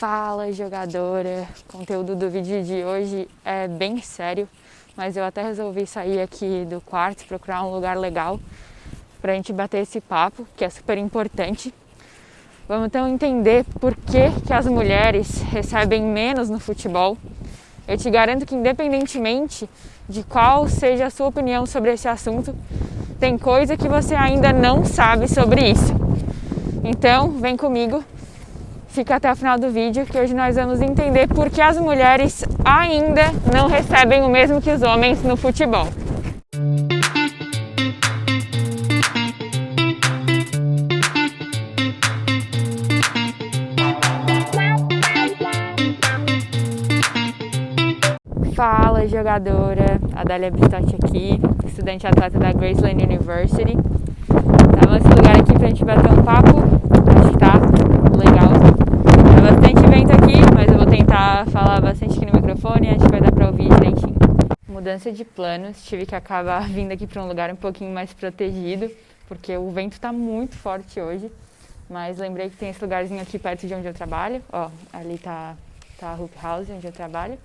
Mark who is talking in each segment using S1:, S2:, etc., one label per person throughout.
S1: Fala, jogadora! O conteúdo do vídeo de hoje é bem sério, mas eu até resolvi sair aqui do quarto, procurar um lugar legal pra gente bater esse papo, que é super importante. Vamos então entender por que as mulheres recebem menos no futebol. Eu te garanto que, independentemente de qual seja a sua opinião sobre esse assunto, tem coisa que você ainda não sabe sobre isso. Então, vem comigo. Fica até o final do vídeo, que hoje nós vamos entender por que as mulheres ainda não recebem o mesmo que os homens no futebol. Fala, jogadora! Adália Bristotti aqui, estudante atleta da Graceland University. Tava nesse lugar aqui pra gente bater um papo, acho que tá legal. Tem bastante vento aqui, mas eu vou tentar falar bastante aqui no microfone e acho que vai dar pra ouvir direitinho. Mudança de planos, tive que acabar vindo aqui pra um lugar um pouquinho mais protegido, porque o vento tá muito forte hoje. Mas lembrei que tem esse lugarzinho aqui perto de onde eu trabalho. Ó, ali tá a Hoop House, onde eu trabalho.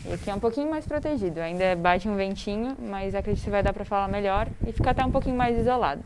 S1: E aqui é um pouquinho mais protegido, ainda bate um ventinho, mas acredito que vai dar pra falar melhor e ficar até um pouquinho mais isolado,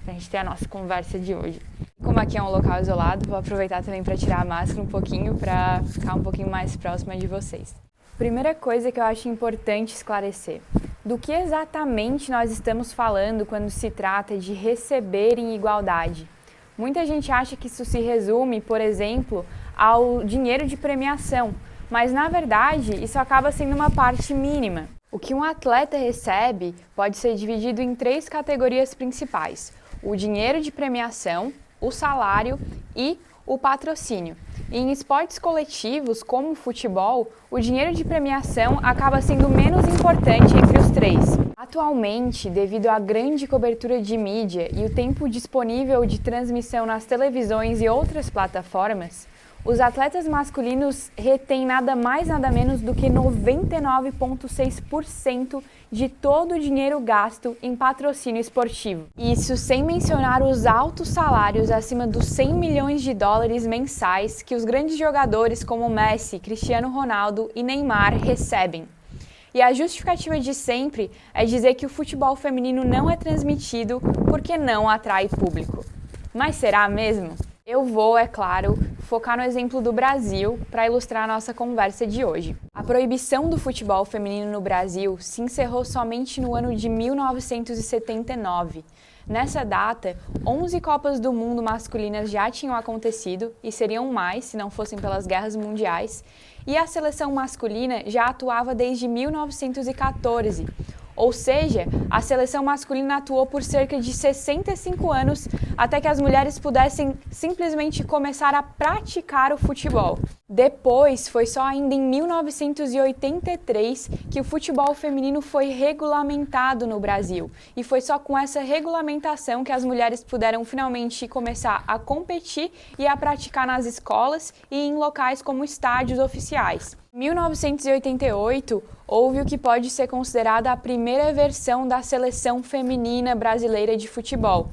S1: pra gente ter a nossa conversa de hoje. Como aqui é um local isolado, vou aproveitar também para tirar a máscara um pouquinho, para ficar um pouquinho mais próxima de vocês. Primeira coisa que eu acho importante esclarecer: do que exatamente nós estamos falando quando se trata de receber em igualdade? Muita gente acha que isso se resume, por exemplo, ao dinheiro de premiação, mas na verdade isso acaba sendo uma parte mínima. O que um atleta recebe pode ser dividido em 3 categorias principais: o dinheiro de premiação, o salário e o patrocínio. E em esportes coletivos, como o futebol, o dinheiro de premiação acaba sendo menos importante entre os 3. Atualmente, devido à grande cobertura de mídia e o tempo disponível de transmissão nas televisões e outras plataformas, os atletas masculinos retêm nada mais nada menos do que 99,6% de todo o dinheiro gasto em patrocínio esportivo. Isso sem mencionar os altos salários acima dos 100 milhões de dólares mensais que os grandes jogadores como Messi, Cristiano Ronaldo e Neymar recebem. E a justificativa de sempre é dizer que o futebol feminino não é transmitido porque não atrai público. Mas será mesmo? Eu vou, é claro, focar no exemplo do Brasil para ilustrar a nossa conversa de hoje. A proibição do futebol feminino no Brasil se encerrou somente no ano de 1979. Nessa data, 11 Copas do Mundo masculinas já tinham acontecido e seriam mais se não fossem pelas guerras mundiais, e a seleção masculina já atuava desde 1914. Ou seja, a seleção masculina atuou por cerca de 65 anos até que as mulheres pudessem simplesmente começar a praticar o futebol. Depois, foi só ainda em 1983 que o futebol feminino foi regulamentado no Brasil. E foi só com essa regulamentação que as mulheres puderam finalmente começar a competir e a praticar nas escolas e em locais como estádios oficiais. Em 1988, houve o que pode ser considerada a primeira versão da seleção feminina brasileira de futebol,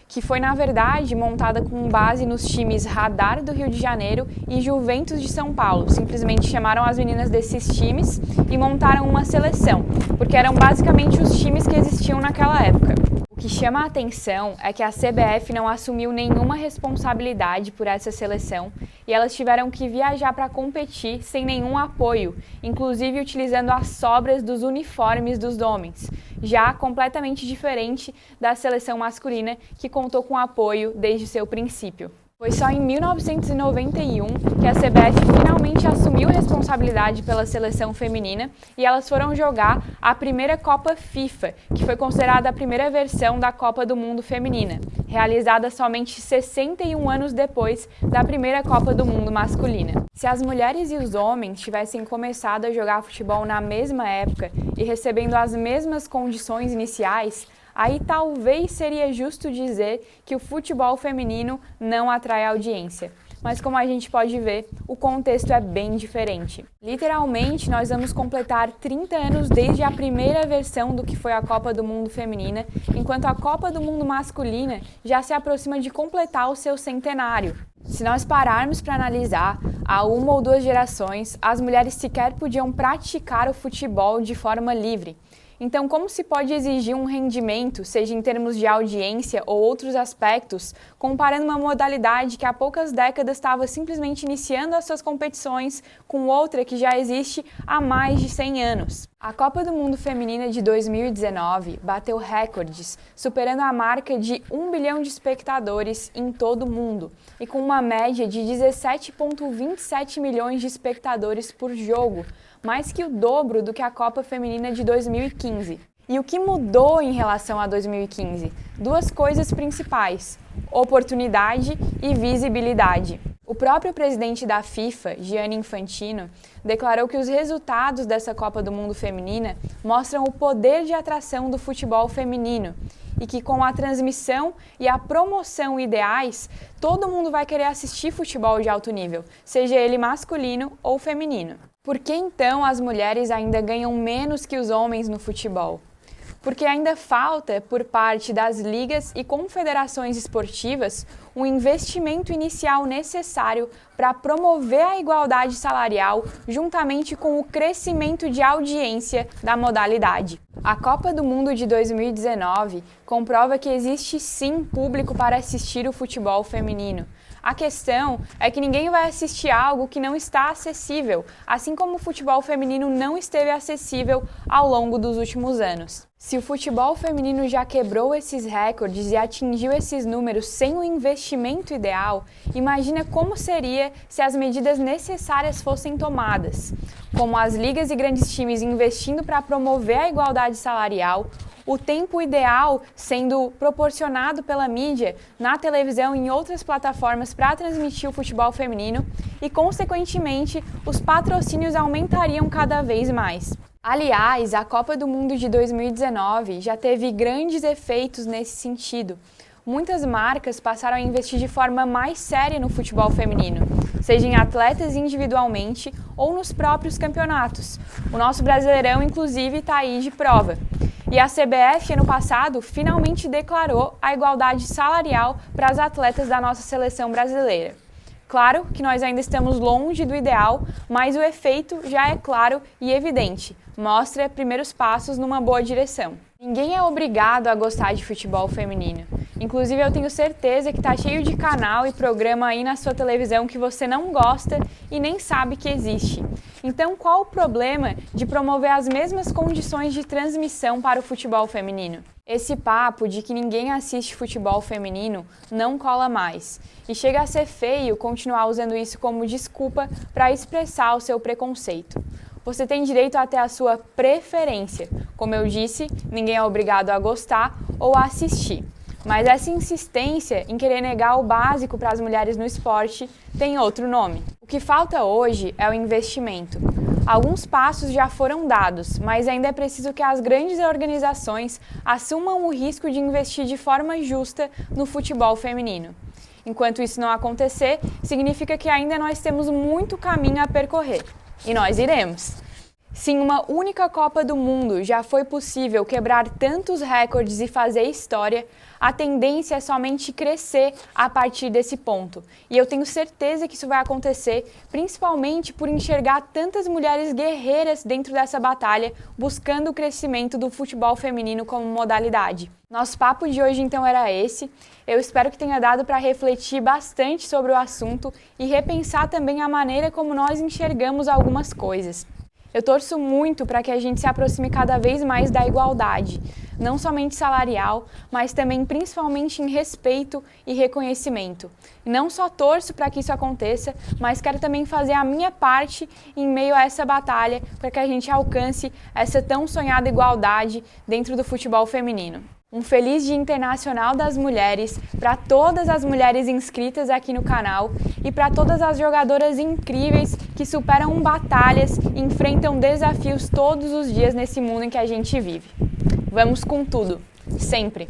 S1: que foi, na verdade, montada com base nos times Radar do Rio de Janeiro e Juventus de São Paulo. Simplesmente chamaram as meninas desses times e montaram uma seleção, porque eram basicamente os times que existiam naquela época. O que chama a atenção é que a CBF não assumiu nenhuma responsabilidade por essa seleção e elas tiveram que viajar para competir sem nenhum apoio, inclusive utilizando as sobras dos uniformes dos homens, já completamente diferente da seleção masculina, que contou com apoio desde seu princípio. Foi só em 1991 que a CBF finalmente assumiu responsabilidade pela seleção feminina e elas foram jogar a primeira Copa FIFA, que foi considerada a primeira versão da Copa do Mundo feminina, realizada somente 61 anos depois da primeira Copa do Mundo masculina. Se as mulheres e os homens tivessem começado a jogar futebol na mesma época e recebendo as mesmas condições iniciais, aí talvez seria justo dizer que o futebol feminino não atrai audiência. Mas como a gente pode ver, o contexto é bem diferente. Literalmente, nós vamos completar 30 anos desde a primeira versão do que foi a Copa do Mundo feminina, enquanto a Copa do Mundo masculina já se aproxima de completar o seu centenário. Se nós pararmos para analisar, há 1 ou 2 gerações, as mulheres sequer podiam praticar o futebol de forma livre. Então, como se pode exigir um rendimento, seja em termos de audiência ou outros aspectos, comparando uma modalidade que há poucas décadas estava simplesmente iniciando as suas competições com outra que já existe há mais de 100 anos? A Copa do Mundo Feminina de 2019 bateu recordes, superando a marca de 1 bilhão de espectadores em todo o mundo, e com uma média de 17,27 milhões de espectadores por jogo, mais que o dobro do que a Copa Feminina de 2015. E o que mudou em relação a 2015? 2 coisas principais: oportunidade e visibilidade. O próprio presidente da FIFA, Gianni Infantino, declarou que os resultados dessa Copa do Mundo Feminina mostram o poder de atração do futebol feminino e que com a transmissão e a promoção ideais, todo mundo vai querer assistir futebol de alto nível, seja ele masculino ou feminino. Por que então as mulheres ainda ganham menos que os homens no futebol? Porque ainda falta, por parte das ligas e confederações esportivas, um investimento inicial necessário para promover a igualdade salarial juntamente com o crescimento de audiência da modalidade. A Copa do Mundo de 2019 comprova que existe sim público para assistir o futebol feminino. A questão é que ninguém vai assistir algo que não está acessível, assim como o futebol feminino não esteve acessível ao longo dos últimos anos. Se o futebol feminino já quebrou esses recordes e atingiu esses números sem o investimento ideal, imagina como seria se as medidas necessárias fossem tomadas, como as ligas e grandes times investindo para promover a igualdade salarial, o tempo ideal sendo proporcionado pela mídia, na televisão e em outras plataformas para transmitir o futebol feminino e, consequentemente, os patrocínios aumentariam cada vez mais. Aliás, a Copa do Mundo de 2019 já teve grandes efeitos nesse sentido. Muitas marcas passaram a investir de forma mais séria no futebol feminino, seja em atletas individualmente ou nos próprios campeonatos. O nosso Brasileirão, inclusive, está aí de prova. E a CBF, ano passado, finalmente declarou a igualdade salarial para as atletas da nossa seleção brasileira. Claro que nós ainda estamos longe do ideal, mas o efeito já é claro e evidente. Mostra primeiros passos numa boa direção. Ninguém é obrigado a gostar de futebol feminino. Inclusive, eu tenho certeza que está cheio de canal e programa aí na sua televisão que você não gosta e nem sabe que existe. Então, qual o problema de promover as mesmas condições de transmissão para o futebol feminino? Esse papo de que ninguém assiste futebol feminino não cola mais. E chega a ser feio continuar usando isso como desculpa para expressar o seu preconceito. Você tem direito a ter a sua preferência. Como eu disse, ninguém é obrigado a gostar ou a assistir. Mas essa insistência em querer negar o básico para as mulheres no esporte tem outro nome. O que falta hoje é o investimento. Alguns passos já foram dados, mas ainda é preciso que as grandes organizações assumam o risco de investir de forma justa no futebol feminino. Enquanto isso não acontecer, significa que ainda nós temos muito caminho a percorrer. E nós iremos. Se em uma única Copa do Mundo já foi possível quebrar tantos recordes e fazer história, a tendência é somente crescer a partir desse ponto. E eu tenho certeza que isso vai acontecer, principalmente por enxergar tantas mulheres guerreiras dentro dessa batalha, buscando o crescimento do futebol feminino como modalidade. Nosso papo de hoje então era esse. Eu espero que tenha dado para refletir bastante sobre o assunto e repensar também a maneira como nós enxergamos algumas coisas. Eu torço muito para que a gente se aproxime cada vez mais da igualdade, não somente salarial, mas também principalmente em respeito e reconhecimento. E não só torço para que isso aconteça, mas quero também fazer a minha parte em meio a essa batalha para que a gente alcance essa tão sonhada igualdade dentro do futebol feminino. Um feliz Dia Internacional das Mulheres para todas as mulheres inscritas aqui no canal e para todas as jogadoras incríveis que superam batalhas e enfrentam desafios todos os dias nesse mundo em que a gente vive. Vamos com tudo, sempre!